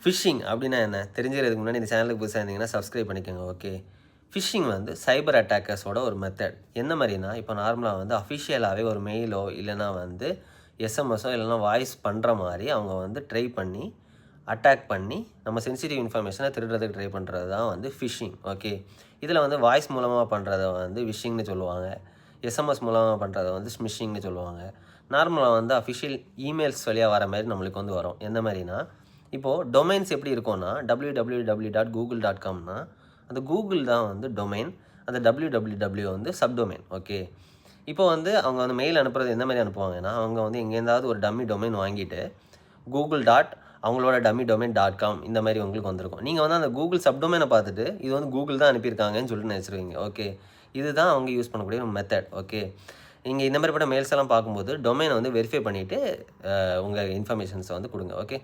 Phishing அப்படின்னா என்ன? தெரிஞ்சுக்கிறதுக்கு முன்னாடி இந்த சேனலுக்கு புதுசாக இருந்தீங்கன்னா சப்ஸ்கிரைப் பண்ணிக்கோங்க. ஓகே. ஃபிஷிங் வந்து சைபர் அட்டாக்கர்ஸோட ஒரு மெத்தட். எந்த மாதிரினா, இப்போ நார்மலாக வந்து அஃபிஷியலாகவே ஒரு மெயிலோ இல்லைனா வந்து எஸ்எம்எஸோ இல்லைனா வாய்ஸ் பண்ணுற மாதிரி அவங்க வந்து ட்ரை பண்ணி அட்டாக் பண்ணி நம்ம சென்சிட்டிவ் இன்ஃபர்மேஷனை திருடுறதுக்கு ட்ரை பண்ணுறது தான் வந்து ஃபிஷிங். ஓகே. இதில் வந்து வாய்ஸ் மூலமாக பண்ணுறத வந்து விஷிங்னு சொல்லுவாங்க. எஸ்எம்எஸ் மூலமாக பண்ணுறத வந்து ஸ்மிஷிங்னு சொல்லுவாங்க. நார்மலாக வந்து அஃபிஷியல் இமெயில்ஸ் வழியாக வர மாதிரி நம்மளுக்கு வந்து வரும். எந்த மாதிரினா, இப்போது டொமைன்ஸ் எப்படி இருக்கும்னா www.google.comனா அந்த கூகுள் தான் வந்து டொமைன், அந்த www வந்து சப்டொமைன். ஓகே. இப்போ வந்து அவங்க வந்து மெயில் அனுப்புறது எந்த மாதிரி அனுப்புவாங்கன்னா, அவங்க வந்து எங்கேருந்தாவது ஒரு டம்மி டொமைன் வாங்கிட்டு கூகுள் டாட் அவங்களோட டம்மி டொமைன் .com இந்த மாதிரி உங்களுக்கு வந்திருக்கும். நீங்கள் வந்து அந்த கூகுள் சப்டொமைனை பார்த்துட்டு இது வந்து கூகுள் தான் அனுப்பியிருக்காங்கன்னு சொல்லிட்டு நினச்சிருவீங்க. ஓகே. இதுதான் அவங்க யூஸ் பண்ணக்கூடிய ஒரு மெத்தட். ஓகே. நீங்கள் இந்த மாதிரிப்பட்ட மெயில்ஸ் எல்லாம் பார்க்கும்போது டொமைனை வந்து வெரிஃபை பண்ணிவிட்டு உங்கள் இன்ஃபர்மேஷன்ஸை வந்து கொடுங்க. ஓகே.